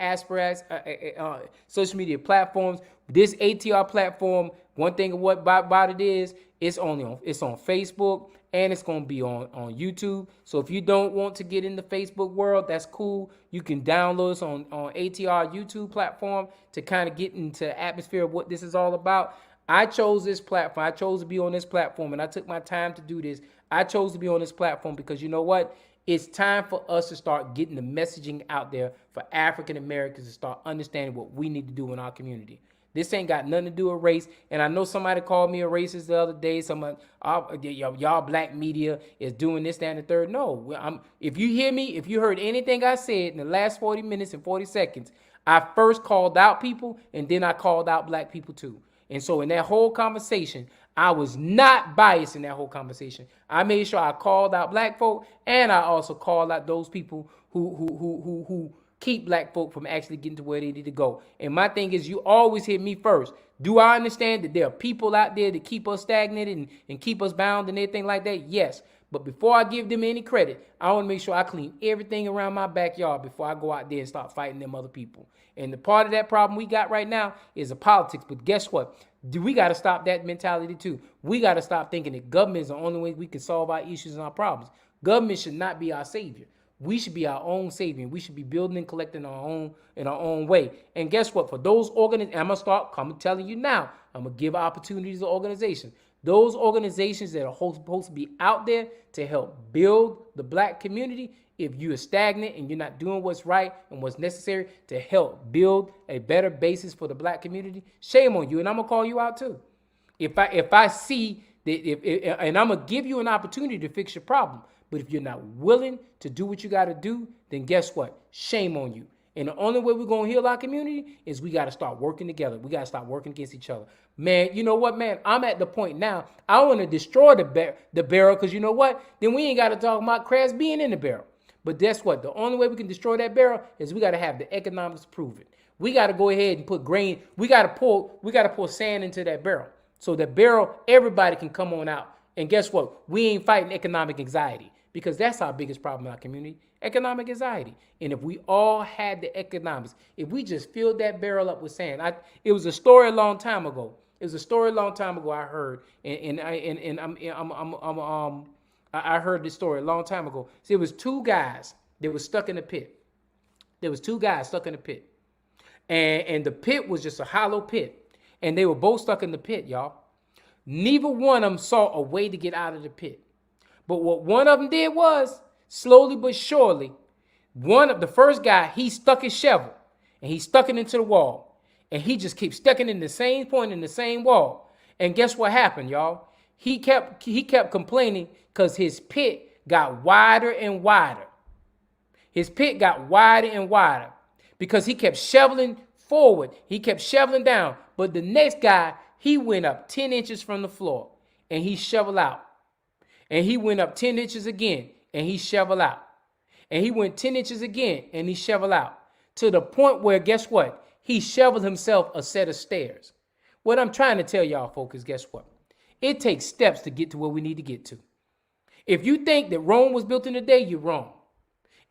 social media platforms. This ATR platform, one thing about it is it's on Facebook and it's going to be on YouTube. So if you don't want to get in the Facebook world, that's cool. You can download us on ATR YouTube platform to kind of get into the atmosphere of what this is all about. I chose this platform. I chose to be on this platform, and I took my time to do this. I chose to be on this platform because you know what? It's time for us to start getting the messaging out there for African Americans to start understanding what we need to do in our community. This ain't got nothing to do with race. And I know somebody called me a racist the other day. Y'all black media is doing this, that, and the third. No, if you hear me, if you heard anything I said in the last 40 minutes and 40 seconds, I first called out people and then I called out black people too. And so in that whole conversation, I was not biased in that whole conversation. I made sure I called out black folk, and I also called out those people who keep black folk from actually getting to where they need to go. And my thing is, you always hit me first. Do I understand that there are people out there that keep us stagnated and keep us bound and everything like that? Yes. But before I give them any credit, I want to make sure I clean everything around my backyard before I go out there and start fighting them other people. And the part of that problem we got right now is the politics. But guess what? We got to stop that mentality too. We got to stop thinking that government is the only way we can solve our issues and our problems. Government should not be our savior. We should be our own savior. We should be building and collecting our own in our own way. And guess what? For those organizations, I'm going to start telling you now, I'm going to give opportunities to organizations. Those organizations that are supposed to be out there to help build the black community, if you are stagnant and you're not doing what's right and what's necessary to help build a better basis for the black community, shame on you. And I'm going to call you out too. If I see that, and I'm going to give you an opportunity to fix your problem, but if you're not willing to do what you got to do, then guess what? Shame on you. And the only way we're going to heal our community is we got to start working together. We got to start working against each other. Man, you know what, man? I'm at the point now, I want to destroy the barrel because you know what? Then we ain't got to talk about crabs being in the barrel. But guess what? The only way we can destroy that barrel is we got to have the economics to prove it. We got to go ahead and put grain. We got to pour sand into that barrel. So the barrel, everybody can come on out. And guess what? We ain't fighting economic anxiety because that's our biggest problem in our community. Economic anxiety. And if we all had the economics, if we just filled that barrel up with sand, it was a story a long time ago. It was a story a long time ago I heard, I heard this story a long time ago. See, it was two guys that were stuck in a pit. There was two guys stuck in a pit, and the pit was just a hollow pit, and they were both stuck in the pit, y'all. Neither one of them saw a way to get out of the pit, but what one of them did was, slowly but surely, the first guy, he stuck his shovel and he stuck it into the wall. And he just keeps sticking in the same point in the same wall. And guess what happened, y'all? He kept complaining because his pit got wider and wider. His pit got wider and wider because he kept shoveling forward. He kept shoveling down. But the next guy, he went up 10 inches from the floor and he shoveled out. And he went up 10 inches again and he shoveled out. And he went 10 inches again and he shoveled out. To the point where, guess what? He shoveled himself a set of stairs. What I'm trying to tell y'all, folks, is guess what? It takes steps to get to where we need to get to. If you think that Rome was built in a day, you're wrong.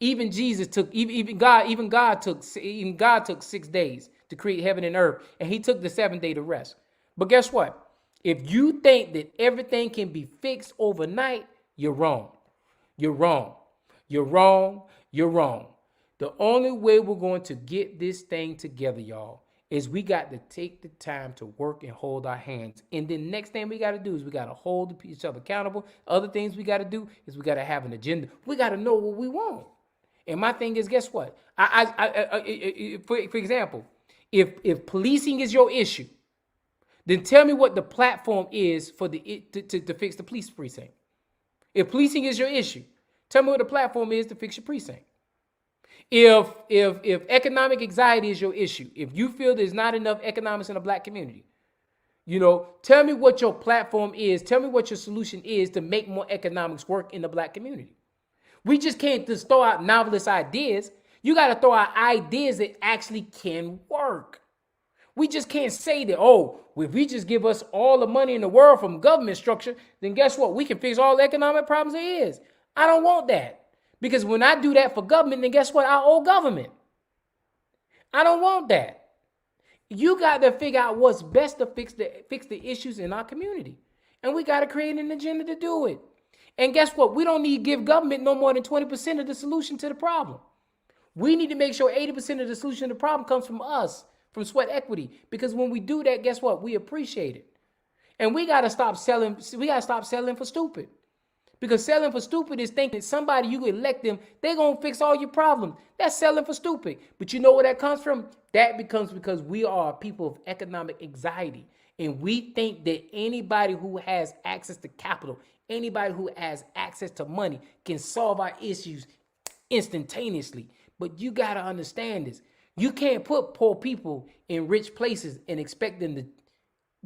Even God took 6 days to create heaven and earth, and he took the 7th day to rest. But guess what? If you think that everything can be fixed overnight, you're wrong. You're wrong. You're wrong. You're wrong. The only way we're going to get this thing together, y'all, is we got to take the time to work and hold our hands. And then next thing we got to do is we got to hold each other accountable. Other things we got to do is we got to have an agenda. We got to know what we want. And my thing is, guess what? For example, if policing is your issue, then tell me what the platform is for to fix the police precinct. If policing is your issue, tell me what the platform is to fix your precinct. If economic anxiety is your issue, if you feel there's not enough economics in the black community, tell me what your platform is. Tell me what your solution is to make more economics work in the black community. We just can't just throw out novelist ideas. You got to throw out ideas that actually can work. We just can't say that, if we just give us all the money in the world from government structure, then guess what? We can fix all the economic problems there is. I don't want that. Because when I do that for government, then guess what? I owe government. I don't want that. You got to figure out what's best to fix the issues in our community. And we got to create an agenda to do it. And guess what? We don't need to give government no more than 20% of the solution to the problem. We need to make sure 80% of the solution to the problem comes from us, from sweat equity. Because when we do that, guess what? We appreciate it. And we got to stop selling. We got to stop selling for stupid. Because selling for stupid is thinking that somebody you elect them, they're going to fix all your problems. That's selling for stupid. But you know where that comes from? That becomes because we are people of economic anxiety. And we think that anybody who has access to capital, anybody who has access to money can solve our issues instantaneously. But you got to understand this. You can't put poor people in rich places and expect them to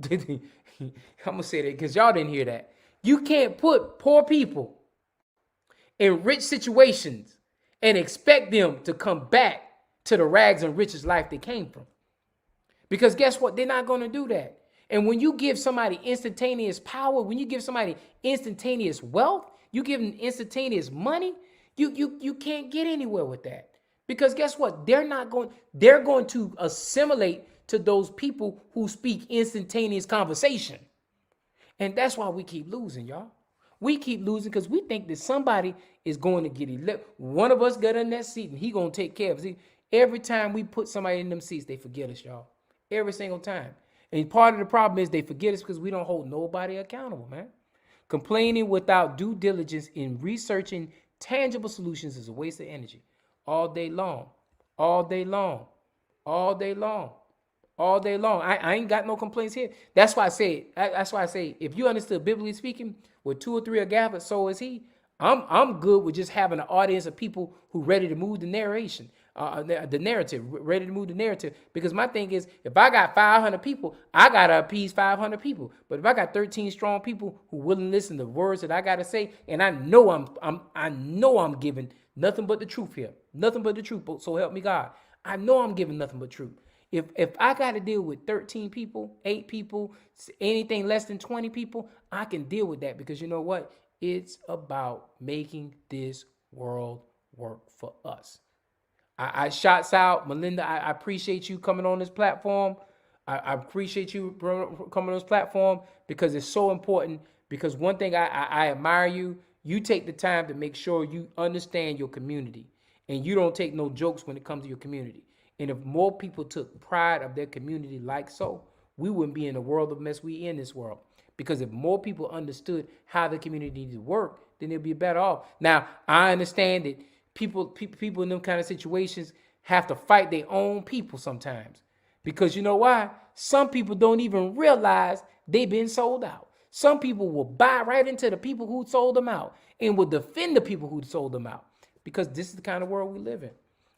I'm gonna say that because y'all didn't hear that. You can't put poor people in rich situations and expect them to come back to the rags and riches life they came from. Because guess what? They're not gonna do that. And when you give somebody instantaneous power, when you give somebody instantaneous wealth, you give them instantaneous money, you can't get anywhere with that. Because guess what? They're going to assimilate to those people who speak instantaneous conversation. And that's why we keep losing, y'all. We keep losing because we think that somebody is going to get elected. One of us got in that seat and he going to take care of it. Every time we put somebody in them seats, they forget us, y'all. Every single time. And part of the problem is they forget us because we don't hold nobody accountable, man. Complaining without due diligence in researching tangible solutions is a waste of energy. All day long. All day long. All day long. All day long. I ain't got no complaints here. That's why I say if you understood biblically speaking, with two or three are gathered, so is he. I'm good with just having an audience of people who ready to move the narration, the narrative, ready to move the narrative. Because my thing is, if I got 500 people, I gotta appease 500 people. But if I got 13 strong people who willing to listen to the words that I gotta say, and I know I'm giving nothing but the truth here, nothing but the truth. So help me God. I know I'm giving nothing but truth. If I got to deal with 13 people, 8 people, anything less than 20 people, I can deal with that because you know what? It's about making this world work for us. I shots out, Melinda. I appreciate you coming on this platform. I appreciate you coming on this platform because it's so important. Because one thing I admire you, you take the time to make sure you understand your community and you don't take no jokes when it comes to your community. And if more people took pride of their community like so, we wouldn't be in the world of mess we in this world. Because if more people understood how the community needs to work, then they'd be better off. Now, I understand that people in them kind of situations have to fight their own people sometimes. Because you know why? Some people don't even realize they've been sold out. Some people will buy right into the people who sold them out and will defend the people who sold them out. Because this is the kind of world we live in.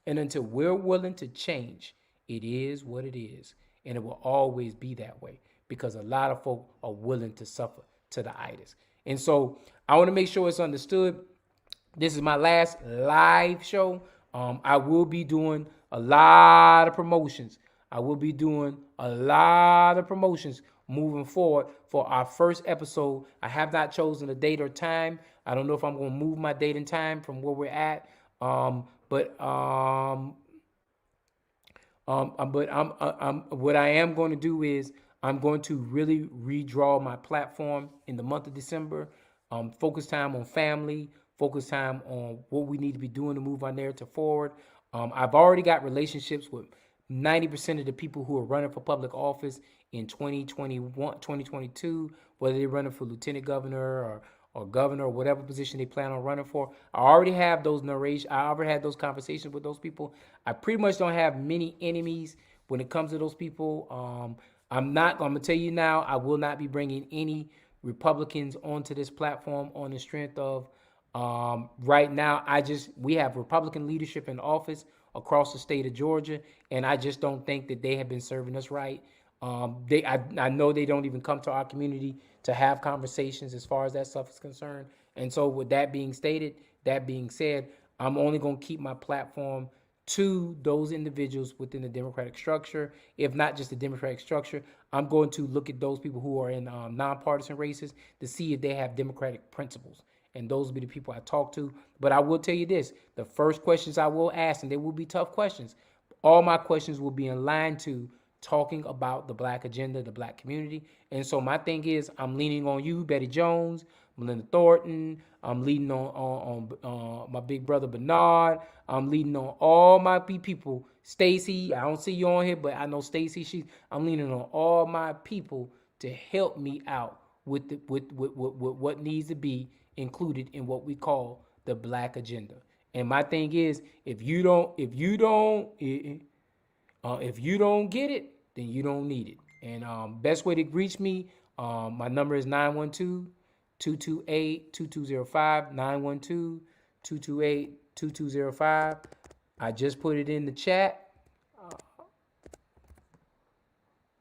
And until we're willing to change, it is what it is. And it will always be that way because a lot of folk are willing to suffer to the itis. And so I want to make sure it's understood. This is my last live show. I will be doing a lot of promotions. I will be doing a lot of promotions moving forward for our first episode. I have not chosen a date or time. I don't know if I'm going to move my date and time from where we're at. But what I am going to do is I'm going to really redraw my platform in the month of December. Focus time on family, focus time on what we need to be doing to move our narrative forward. I've already got relationships with 90% of the people who are running for public office in 2021, 2022, whether they're running for lieutenant governor or governor or whatever position they plan on running for. I already have those narrations. I already had those conversations with those people. I pretty much don't have many enemies when it comes to those people. I'm going to tell you now, I will not be bringing any Republicans onto this platform on the strength of right now. We have Republican leadership in office across the state of Georgia, and I just don't think that they have been serving us right. I know they don't even come to our community to have conversations as far as that stuff is concerned. And so with that being said, I'm only going to keep my platform to those individuals within the Democratic structure. If not just the Democratic structure, I'm going to look at those people who are in nonpartisan races to see if they have Democratic principles. And those will be the people I talk to. But I will tell you this, the first questions I will ask, and they will be tough questions, all my questions will be in line to talking about the Black agenda, the Black community. And so my thing is, I'm leaning on you, Betty Jones, Melinda Thornton. I'm leaning on my big brother Bernard. I'm leaning on all my people. Stacy, I don't see you on here, but I know Stacy. I'm leaning on all my people to help me out with what needs to be included in what we call the Black agenda. And my thing is, if you don't get it, then you don't need it. And best way to reach me, my number is 912-228-2205, 912-228-2205. I just put it in the chat.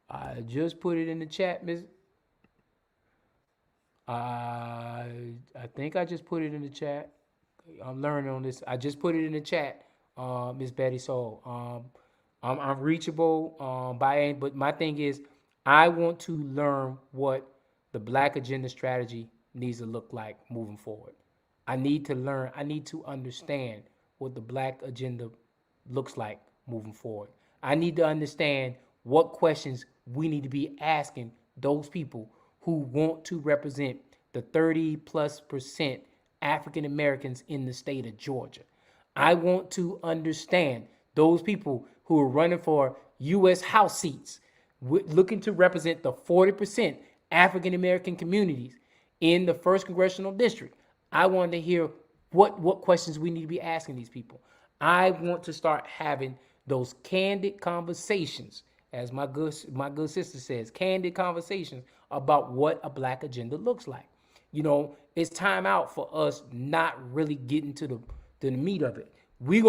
I just put it in the chat, Miss. I think I just put it in the chat. I'm learning on this. I just put it in the chat, Miss Betty. So I'm reachable but my thing is, I want to learn what the Black Agenda strategy needs to look like moving forward. I need to learn. I need to understand what the Black Agenda looks like moving forward. I need to understand what questions we need to be asking those people who want to represent the 30+% African Americans in the state of Georgia. I want to understand those people who are running for U.S. House seats, looking to represent the 40% African American communities in the first congressional district. I want to hear what questions we need to be asking these people. I want to start having those candid conversations, as my good sister says, candid conversations about what a Black agenda looks like. You know, it's time out for us not really getting to the meat of it. We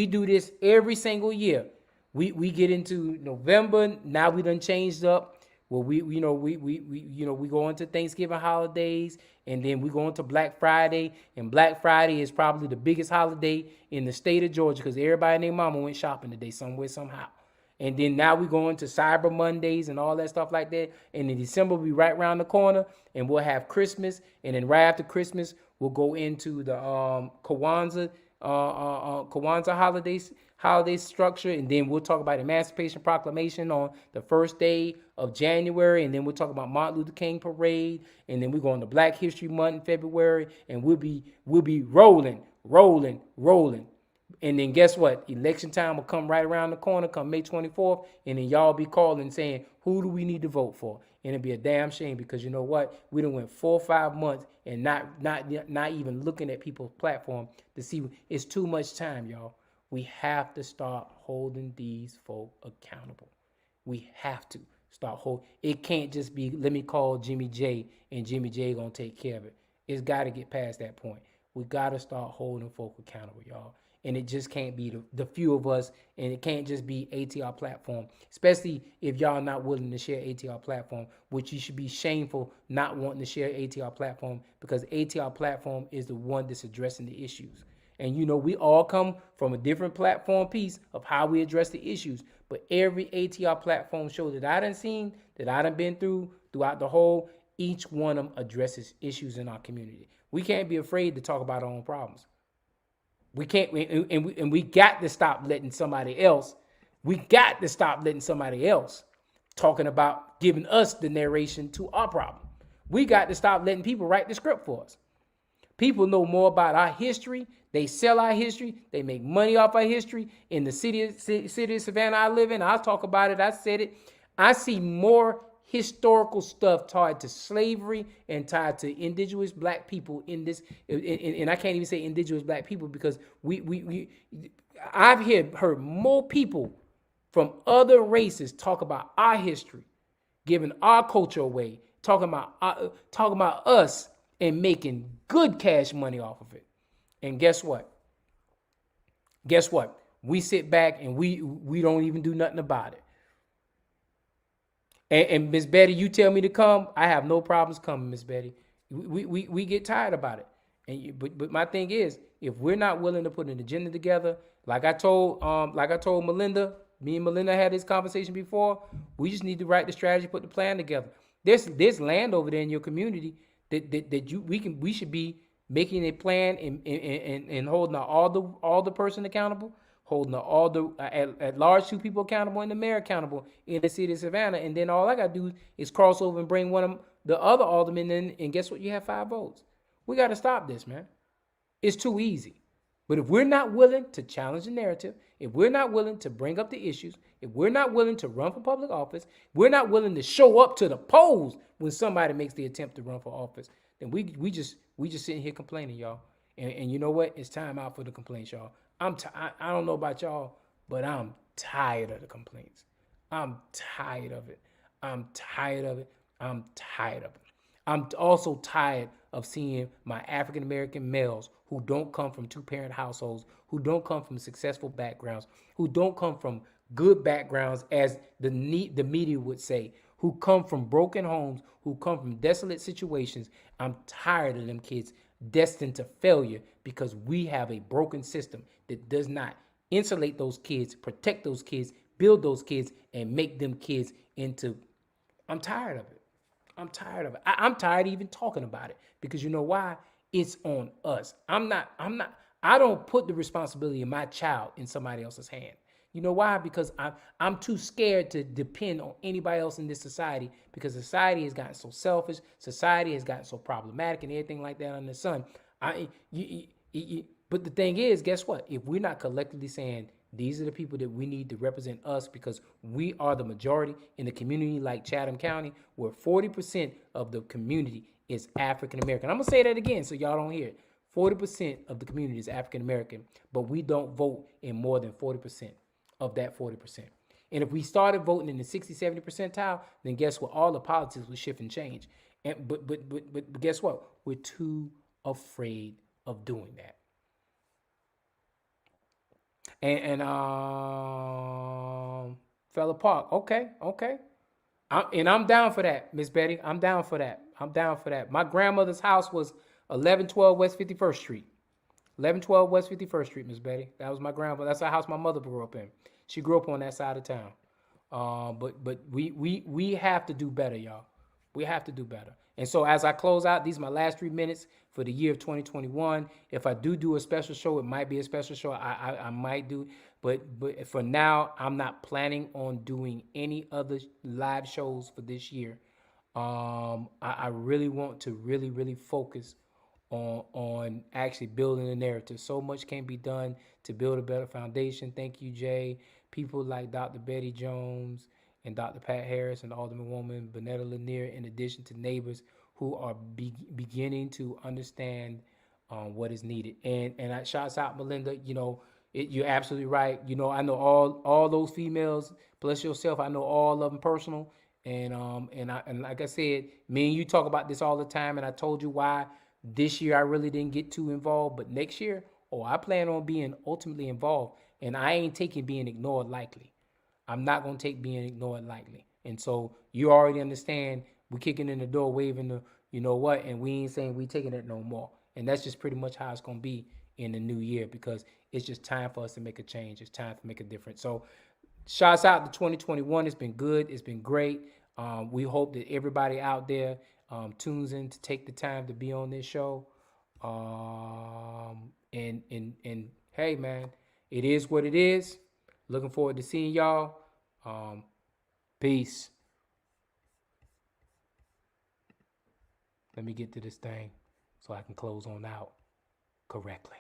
do this every single year. We get into November. Now we done changed up. Well, we go into Thanksgiving holidays, and then we go into Black Friday, and Black Friday is probably the biggest holiday in the state of Georgia because everybody and their mama went shopping today somewhere somehow. And then now we go into Cyber Mondays and all that stuff like that. And in December, we right around the corner, and we'll have Christmas. And then right after Christmas, we'll go into the Kwanzaa holiday structure. And then we'll talk about Emancipation Proclamation on the first day of January. And then we'll talk about Martin Luther King Parade. And then we go into Black History Month in February. And we'll be rolling. And then guess what? Election time will come right around the corner, come May 24th, and then y'all be calling saying, who do we need to vote for? And it'd be a damn shame because you know what? We done went 4 or 5 months and not even looking at people's platform to see. It's too much time, y'all. We have to start holding these folk accountable. We have to start holding. It can't just be, let me call Jimmy J and Jimmy J gonna take care of it. It's got to get past that point. We got to start holding folk accountable, y'all. And it just can't be the few of us, and it can't just be ATR platform, especially if y'all not willing to share ATR platform, which you should be shameful not wanting to share ATR platform because ATR platform is the one that's addressing the issues. And you know, we all come from a different platform piece of how we address the issues, but every ATR platform show that I done seen, that I done been throughout the whole, each one of them addresses issues in our community. We can't be afraid to talk about our own problems. We can't, and we got to stop letting somebody else. We got to stop letting somebody else talking about giving us the narration to our problem. We got to stop letting people write the script for us. People know more about our history. They sell our history. They make money off our history. In the city of Savannah I live in, I'll talk about it. I said it. I see more historical stuff tied to slavery and tied to indigenous Black people in this, and I can't even say indigenous Black people because I've heard more people from other races talk about our history, giving our culture away, talking about us and making good cash money off of it. And guess what? We sit back and we don't even do nothing about it. And Miss Betty, you tell me to come, I have no problems coming, Miss Betty. We get tired about it. But my thing is, if we're not willing to put an agenda together, like I told Melinda, me and Melinda had this conversation before. We just need to write the strategy, put the plan together. There's land over there in your community that we should be making a plan and holding all the person accountable, holding all the at large 2 people accountable and the mayor accountable in the city of Savannah. And then all I got to do is cross over and bring one of the other aldermen in, and guess what? You have 5 votes. We got to stop this, man. It's too easy. But if we're not willing to challenge the narrative, if we're not willing to bring up the issues, if we're not willing to run for public office, we're not willing to show up to the polls when somebody makes the attempt to run for office, then we just sitting here complaining, y'all. And you know what? It's time out for the complaints, y'all. I don't know about y'all, but I'm tired of the complaints. I'm tired of it. I'm also tired of seeing my African American males who don't come from 2-parent households, who don't come from successful backgrounds, who don't come from good backgrounds, as the media would say, who come from broken homes, who come from desolate situations. I'm tired of them kids destined to failure because we have a broken system that does not insulate those kids, protect those kids, build those kids, and make them kids into. I'm tired of it. I'm tired of it. I'm tired of even talking about it because you know why? It's on us. I don't put the responsibility of my child in somebody else's hand. You know why? Because I'm too scared to depend on anybody else in this society because society has gotten so selfish, society has gotten so problematic and everything like that under the sun. But the thing is, guess what? If we're not collectively saying these are the people that we need to represent us because we are the majority in the community like Chatham County, where 40% of the community is African American. I'm going to say that again so y'all don't hear it. 40% of the community is African American, but we don't vote in more than 40% of that 40%. And if we started voting in the 60, 70 percentile, then guess what? All the politics will shift and change. But guess what? We're too afraid of doing that. Fella Park. Okay. I'm down for that, Miss Betty. I'm down for that. My grandmother's house was 1112 West 51st Street. 1112 West 51st Street, Miss Betty. That was my grandmother. That's the house my mother grew up in. She grew up on that side of town. But we have to do better, y'all. We have to do better. And so as I close out, these are my last 3 minutes for the year of 2021. If I do a special show, it might be a special show. I might do, but for now, I'm not planning on doing any other live shows for this year. I really want to really focus on actually building a narrative. So much can be done to build a better foundation. Thank you, Jay. People like Dr. Betty Jones and Dr. Pat Harris and Alderman Bonetta Lanier, in addition to neighbors who are beginning to understand what is needed. And I shouts out Melinda. You know, you're absolutely right. You know, I know all those females. Bless yourself. I know all of them personal. And like I said, me and you talk about this all the time. And I told you why this year I really didn't get too involved. But next year, I plan on being ultimately involved. And I ain't taking being ignored lightly. I'm not going to take being ignored lightly. And so you already understand we're kicking in the door, waving the, you know what, and we ain't saying we taking it no more. And that's just pretty much how it's going to be in the new year because it's just time for us to make a change. It's time to make a difference. So shouts out to 2021. It's been good. It's been great. We hope that everybody out there tunes in to take the time to be on this show. And hey, man, it is what it is. Looking forward to seeing y'all. Peace. Let me get to this thing so I can close on out correctly.